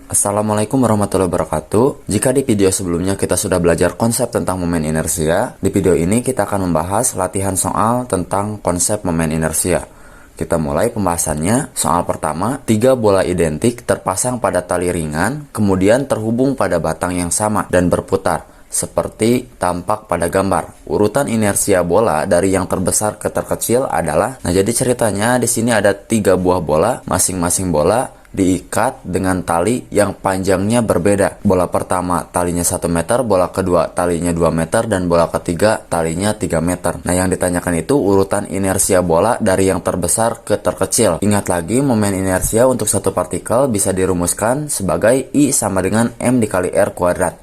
Assalamualaikum warahmatullahi wabarakatuh. Jika di video sebelumnya kita sudah belajar konsep tentang momen inersia, di video ini kita akan membahas latihan soal tentang konsep momen inersia. Kita mulai pembahasannya. Soal pertama, 3 bola identik terpasang pada tali ringan, kemudian terhubung pada batang yang sama dan berputar, seperti tampak pada gambar. Urutan inersia bola dari yang terbesar ke terkecil adalah, jadi ceritanya di sini ada 3 buah bola, masing-masing bola diikat dengan tali yang panjangnya berbeda. Bola pertama talinya 1 meter, bola kedua talinya 2 meter, dan bola ketiga talinya 3 meter. Nah, yang ditanyakan itu urutan inersia bola dari yang terbesar ke terkecil. Ingat lagi, momen inersia untuk satu partikel bisa dirumuskan sebagai I sama dengan M dikali R kuadrat.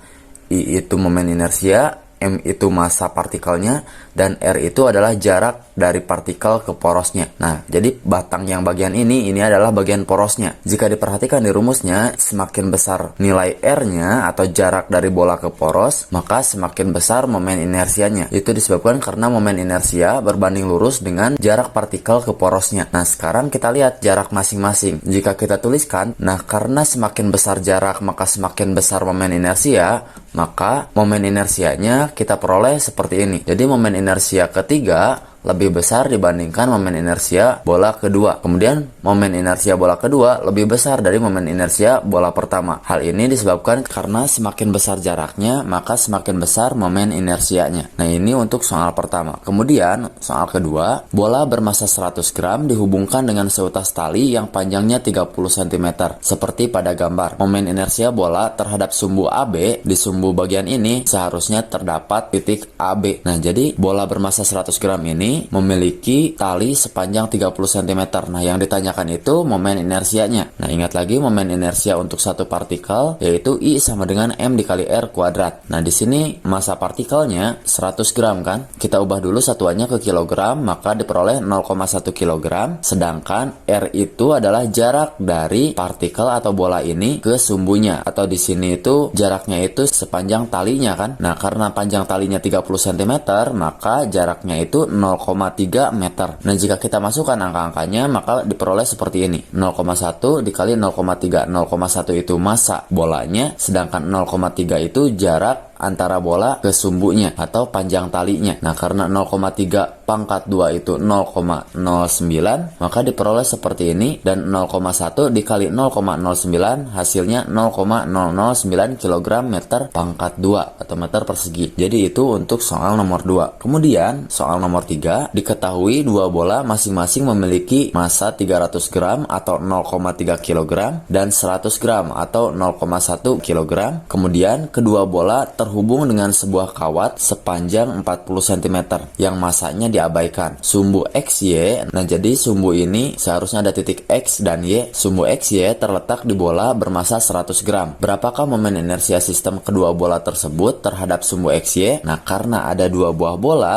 I itu momen inersia, M itu massa partikelnya, dan R itu adalah jarak dari partikel ke porosnya. Nah, jadi batang yang bagian ini adalah bagian porosnya. Jika diperhatikan di rumusnya, semakin besar nilai R-nya atau jarak dari bola ke poros, maka semakin besar momen inersianya. Itu disebabkan karena momen inersia berbanding lurus dengan jarak partikel ke porosnya. Nah, sekarang kita lihat jarak masing-masing. Jika kita tuliskan, karena semakin besar jarak, maka semakin besar momen inersia, maka momen inersianya kita peroleh seperti ini. Jadi momen inersia ketiga lebih besar dibandingkan momen inersia bola kedua. Kemudian momen inersia bola kedua lebih besar dari momen inersia bola pertama. Hal ini disebabkan karena semakin besar jaraknya, maka semakin besar momen inersianya. Nah, ini untuk soal pertama. Kemudian soal kedua, bola bermassa 100 gram dihubungkan dengan seutas tali yang panjangnya 30 cm seperti pada gambar. Momen inersia bola terhadap sumbu AB, di sumbu bagian ini seharusnya terdapat titik AB. Nah, jadi bola bermassa 100 gram ini memiliki tali sepanjang 30 cm. Nah, yang ditanyakan itu momen inersianya. Nah, ingat lagi momen inersia untuk satu partikel yaitu I sama dengan M dikali R kuadrat. Nah, di sini massa partikelnya 100 gram kan? Kita ubah dulu satuannya ke kilogram, maka diperoleh 0,1 kg. Sedangkan R itu adalah jarak dari partikel atau bola ini ke sumbunya, atau di sini itu jaraknya itu sepanjang talinya kan? Nah, karena panjang talinya 30 cm, maka jaraknya itu 0,3 meter. Nah, jika kita masukkan angka-angkanya, maka diperoleh seperti ini. 0,1 dikali 0,3. 0,1 itu massa bolanya, sedangkan 0,3 itu jarak antara bola ke sumbunya atau panjang talinya. Nah, karena 0,3 pangkat 2 itu 0,09, maka diperoleh seperti ini, dan 0,1 dikali 0,09 hasilnya 0,009 kg meter pangkat 2 atau meter persegi. Jadi itu untuk soal nomor 2. Kemudian soal nomor 3, diketahui dua bola masing-masing memiliki massa 300 gram atau 0,3 kg dan 100 gram atau 0,1 kg. Kemudian kedua bola terhubung dengan sebuah kawat sepanjang 40 cm yang masanya diabaikan. Sumbu XY, nah jadi sumbu ini seharusnya ada titik X dan Y. Sumbu XY terletak di bola bermassa 100 gram. Berapakah momen inersia sistem kedua bola tersebut terhadap sumbu XY? Nah, karena ada dua buah bola,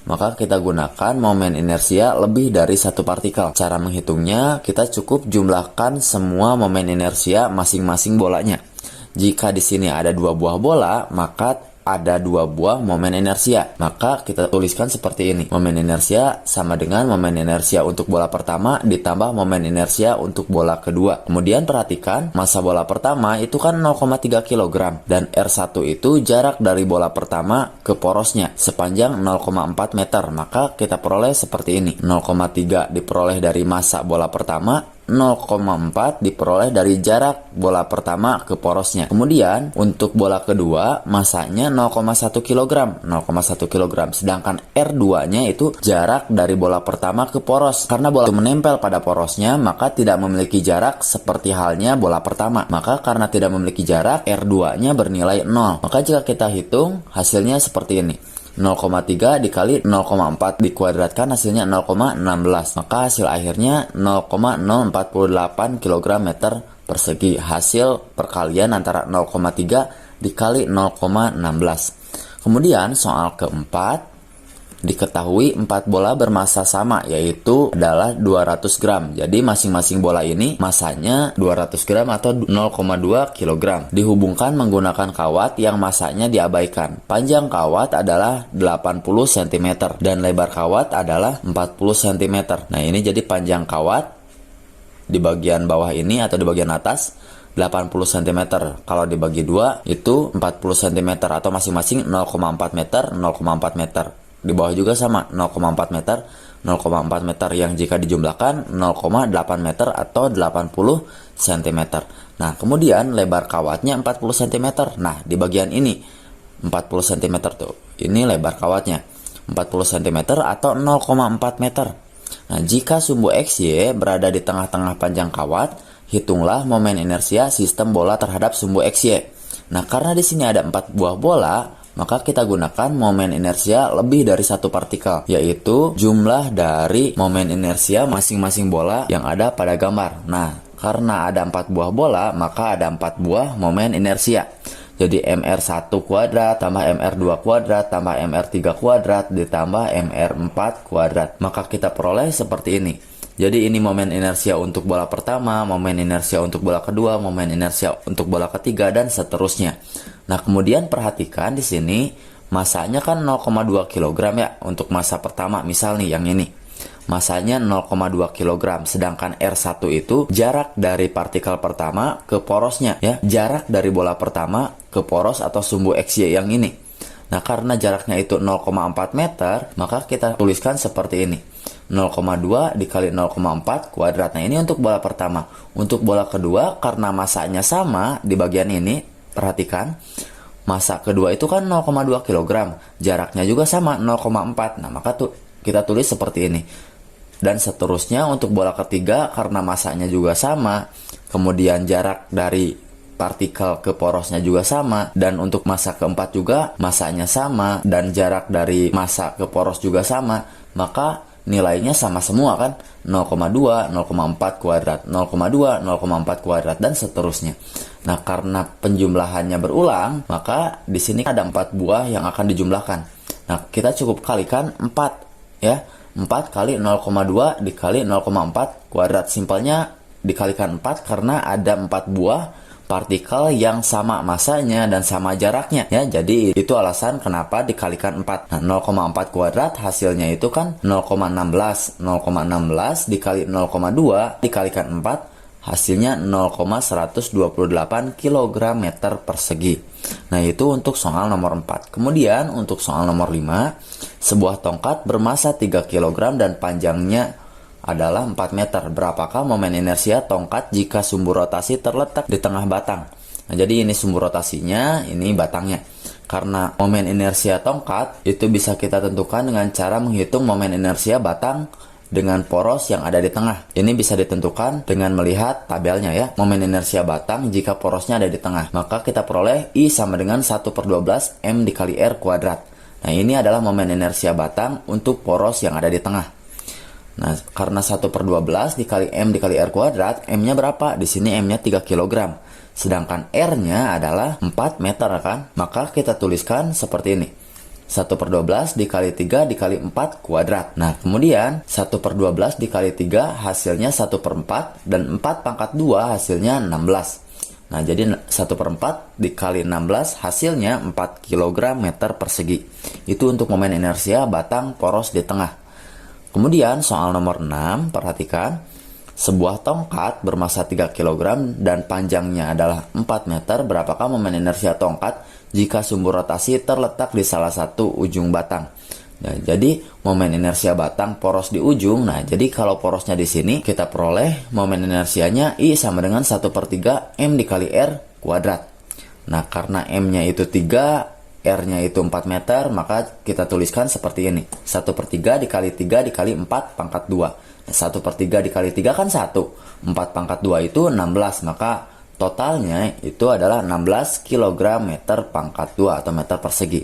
maka kita gunakan momen inersia lebih dari satu partikel. Cara menghitungnya, kita cukup jumlahkan semua momen inersia masing-masing bolanya. Jika di sini ada dua buah bola, maka ada dua buah momen inersia. Maka kita tuliskan seperti ini. Momen inersia sama dengan momen inersia untuk bola pertama ditambah momen inersia untuk bola kedua. Kemudian perhatikan, massa bola pertama itu kan 0,3 kg dan R1 itu jarak dari bola pertama ke porosnya sepanjang 0,4 meter. Maka kita peroleh seperti ini. 0,3 diperoleh dari massa bola pertama, 0,4 diperoleh dari jarak bola pertama ke porosnya. Kemudian untuk bola kedua massanya 0,1 kg, 0,1 kg. Sedangkan R2-nya itu jarak dari bola pertama ke poros. Karena bola itu menempel pada porosnya, maka tidak memiliki jarak seperti halnya bola pertama. Maka karena tidak memiliki jarak, R2-nya bernilai 0. Maka jika kita hitung, hasilnya seperti ini. 0,3 dikali 0,4 dikuadratkan hasilnya 0,16. Maka hasil akhirnya 0,048 kg meter persegi. Hasil perkalian antara 0,3 dikali 0,16. Kemudian soal keempat, diketahui 4 bola bermassa sama, yaitu adalah 200 gram. Jadi masing-masing bola ini massanya 200 gram atau 0,2 kg. Dihubungkan menggunakan kawat yang massanya diabaikan. Panjang kawat adalah 80 cm dan lebar kawat adalah 40 cm. Nah, ini jadi panjang kawat di bagian bawah ini atau di bagian atas 80 cm. Kalau dibagi 2 itu 40 cm atau masing-masing 0,4 meter, 0,4 meter. Di bawah juga sama 0,4 meter, 0,4 meter yang jika dijumlahkan 0,8 meter atau 80 cm. Nah, kemudian lebar kawatnya 40 cm. Nah, di bagian ini 40 cm tuh. Ini lebar kawatnya 40 cm atau 0,4 meter. Nah, jika sumbu XY berada di tengah-tengah panjang kawat, hitunglah momen inersia sistem bola terhadap sumbu XY. Nah, karena di sini ada 4 buah bola, maka kita gunakan momen inersia lebih dari satu partikel, yaitu jumlah dari momen inersia masing-masing bola yang ada pada gambar. Nah, karena ada 4 buah bola, maka ada 4 buah momen inersia. Jadi MR1 kuadrat tambah MR2 kuadrat tambah MR3 kuadrat ditambah MR4 kuadrat. Maka kita peroleh seperti ini. Jadi ini momen inersia untuk bola pertama, momen inersia untuk bola kedua, momen inersia untuk bola ketiga, dan seterusnya. Nah, kemudian perhatikan di sini masanya kan 0,2 kg ya untuk massa pertama, misal nih yang ini. Masanya 0,2 kg, sedangkan R1 itu jarak dari partikel pertama ke porosnya ya, jarak dari bola pertama ke poros atau sumbu XY yang ini. Nah, karena jaraknya itu 0,4 meter, maka kita tuliskan seperti ini. 0,2 dikali 0,4 kuadrat. Nah, ini untuk bola pertama. Untuk bola kedua, karena masanya sama di bagian ini, perhatikan. Massa kedua itu kan 0,2 kg. Jaraknya juga sama 0,4. Nah, maka tuh kita tulis seperti ini. Dan seterusnya untuk bola ketiga, karena masanya juga sama, kemudian jarak dari partikel ke porosnya juga sama, dan untuk massa keempat juga masanya sama, dan jarak dari massa ke poros juga sama, maka nilainya sama semua kan, 0,2, 0,4 kuadrat, 0,2, 0,4 kuadrat, dan seterusnya. Nah, karena penjumlahannya berulang, maka di sini ada 4 buah yang akan dijumlahkan. Nah, kita cukup kalikan 4 ya. 4 kali 0,2 dikali 0,4 kuadrat. Simpelnya dikalikan 4 karena ada 4 buah partikel yang sama masanya dan sama jaraknya ya. Jadi itu alasan kenapa dikalikan 4. Nah, 0,4 kuadrat hasilnya itu kan 0,16. 0,16 dikali 0,2 dikalikan 4 hasilnya 0,128 kg meter persegi. Nah, itu untuk soal nomor 4. Kemudian untuk soal nomor 5, sebuah tongkat bermassa 3 kg dan panjangnya adalah 4 meter. Berapakah momen inersia tongkat jika sumbu rotasi terletak di tengah batang? Nah, jadi ini sumbu rotasinya, ini batangnya. Karena momen inersia tongkat itu bisa kita tentukan dengan cara menghitung momen inersia batang dengan poros yang ada di tengah. Ini bisa ditentukan dengan melihat tabelnya ya. Momen inersia batang jika porosnya ada di tengah. Maka kita peroleh I sama dengan 1/12 M dikali R kuadrat. Nah, ini adalah momen inersia batang untuk poros yang ada di tengah. Nah, karena 1/12 dikali M dikali R kuadrat, M-nya berapa? Di sini M-nya 3 kg. Sedangkan R-nya adalah 4 meter kan? Maka kita tuliskan seperti ini. 1/12 dikali 3 dikali 4 kuadrat. Nah, kemudian 1/12 dikali 3 hasilnya 1/4 dan 4 pangkat 2 hasilnya 16. Nah, jadi 1/4 dikali 16 hasilnya 4 kg meter persegi. Itu untuk momen inersia batang poros di tengah. Kemudian soal nomor 6, perhatikan. Sebuah tongkat bermassa 3 kg dan panjangnya adalah 4 meter. Berapakah momen inersia tongkat jika sumbu rotasi terletak di salah satu ujung batang? Nah, jadi momen inersia batang poros di ujung. Nah, jadi kalau porosnya di sini, kita peroleh momen inersianya I sama dengan 1/3 M dikali R kuadrat. Nah, karena M-nya itu 3, R-nya itu 4 meter, maka kita tuliskan seperti ini. 1/3 dikali 3 dikali 4 pangkat 2. 1/3 dikali 3 kan 1. 4 pangkat 2 itu 16. Maka totalnya itu adalah 16 kg meter pangkat 2 atau meter persegi.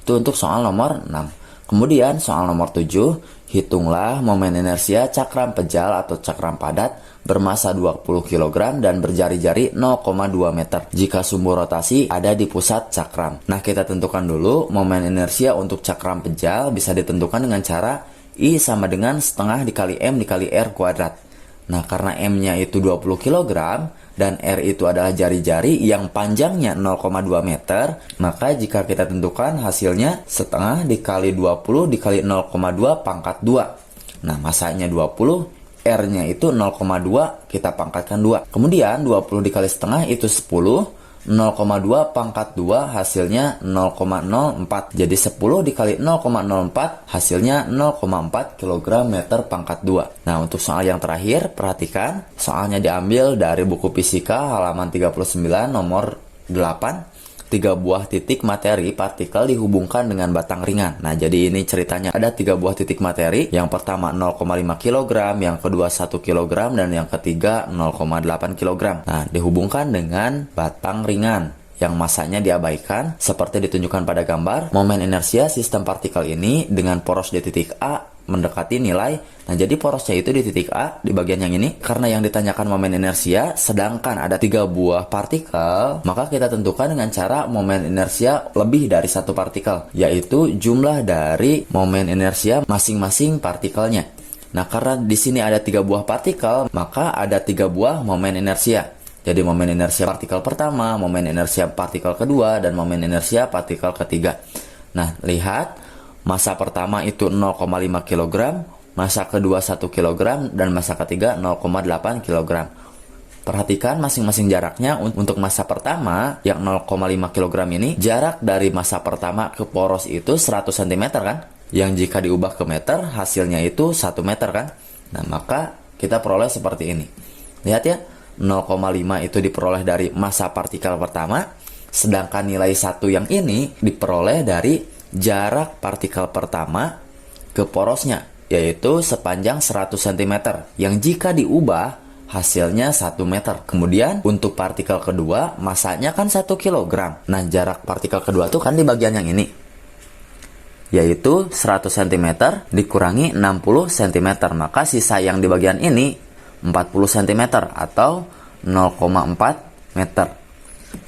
Itu untuk soal nomor 6. Kemudian soal nomor 7, hitunglah momen inersia cakram pejal atau cakram padat bermassa 20 kg dan berjari-jari 0,2 meter jika sumbu rotasi ada di pusat cakram. Nah, kita tentukan dulu momen inersia untuk cakram pejal bisa ditentukan dengan cara I sama dengan setengah dikali M dikali R kuadrat. Nah, karena M-nya itu 20 kg dan R itu adalah jari-jari yang panjangnya 0,2 meter, maka jika kita tentukan hasilnya setengah dikali 20 dikali 0,2 pangkat 2. Nah, massanya 20, R-nya itu 0,2, kita pangkatkan 2. Kemudian 20 dikali setengah itu 10. 0,2 pangkat 2 hasilnya 0,04. Jadi 10 dikali 0,04 hasilnya 0,4 kg meter pangkat 2. Nah, untuk soal yang terakhir, perhatikan. Soalnya diambil dari buku fisika halaman 39 nomor 8. 3 buah titik materi partikel dihubungkan dengan batang ringan. Nah, jadi ini ceritanya ada 3 buah titik materi. Yang pertama 0,5 kg, yang kedua 1 kg, dan yang ketiga 0,8 kg. Nah, dihubungkan dengan batang ringan yang masanya diabaikan seperti ditunjukkan pada gambar. Momen inersia sistem partikel ini dengan poros di titik A mendekati nilai. Nah, jadi porosnya itu di titik A di bagian yang ini. Karena yang ditanyakan momen inersia, sedangkan ada 3 buah partikel, maka kita tentukan dengan cara momen inersia lebih dari 1 partikel, yaitu jumlah dari momen inersia masing-masing partikelnya. Nah, karena di sini ada 3 buah partikel, maka ada 3 buah momen inersia. Jadi momen inersia partikel pertama, momen inersia partikel kedua, dan momen inersia partikel ketiga. Nah, lihat. Massa pertama itu 0,5 kg, massa kedua 1 kg, dan massa ketiga 0,8 kg. Perhatikan masing-masing jaraknya. Untuk massa pertama yang 0,5 kg ini, jarak dari massa pertama ke poros itu 100 cm kan? Yang jika diubah ke meter, hasilnya itu 1 meter kan? Nah, maka kita peroleh seperti ini. Lihat ya, 0,5 itu diperoleh dari massa partikel pertama, sedangkan nilai 1 yang ini diperoleh dari jarak partikel pertama ke porosnya, yaitu sepanjang 100 cm, yang jika diubah hasilnya 1 meter. Kemudian untuk partikel kedua, masanya kan 1 kg. Nah, jarak partikel kedua tuh kan di bagian yang ini, yaitu 100 cm dikurangi 60 cm, maka sisa yang di bagian ini 40 cm atau 0,4 meter.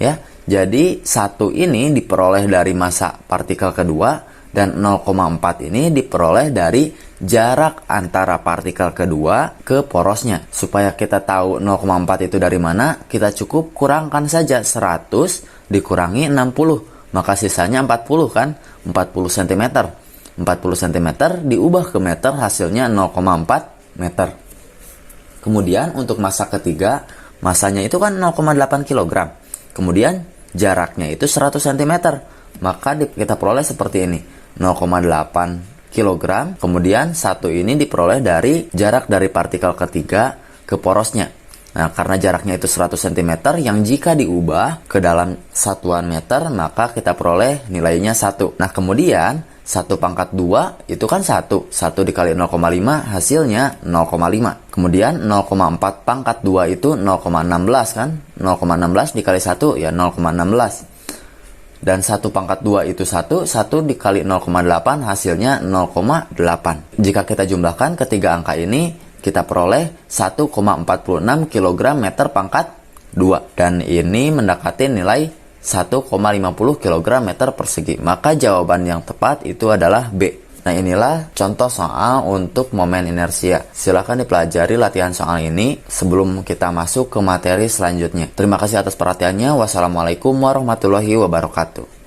Ya. Jadi 1 ini diperoleh dari massa partikel kedua, dan 0,4 ini diperoleh dari jarak antara partikel kedua ke porosnya. Supaya kita tahu 0,4 itu dari mana, kita cukup kurangkan saja 100 dikurangi 60. Maka sisanya 40 kan? 40 cm. 40 cm diubah ke meter, hasilnya 0,4 meter. Kemudian untuk massa ketiga, massanya itu kan 0,8 kg. Kemudian jaraknya itu 100 cm. Maka kita peroleh seperti ini. 0,8 kg. Kemudian 1 ini diperoleh dari jarak dari partikel ketiga ke porosnya. Nah, karena jaraknya itu 100 cm, yang jika diubah ke dalam satuan meter, maka kita peroleh nilainya 1. Nah, kemudian 1 pangkat 2 itu kan 1. 1 dikali 0,5 hasilnya 0,5. Kemudian 0,4 pangkat 2 itu 0,16 kan? 0,16 dikali 1 ya 0,16. Dan 1 pangkat 2 itu 1. 1 dikali 0,8 hasilnya 0,8. Jika kita jumlahkan ketiga angka ini, kita peroleh 1,46 kg meter pangkat 2. Dan ini mendekati nilai 1,50 kg meter persegi. Maka jawaban yang tepat itu adalah B. Nah, inilah contoh soal untuk momen inersia. Silahkan dipelajari latihan soal ini sebelum kita masuk ke materi selanjutnya. Terima kasih atas perhatiannya. Wassalamualaikum warahmatullahi wabarakatuh.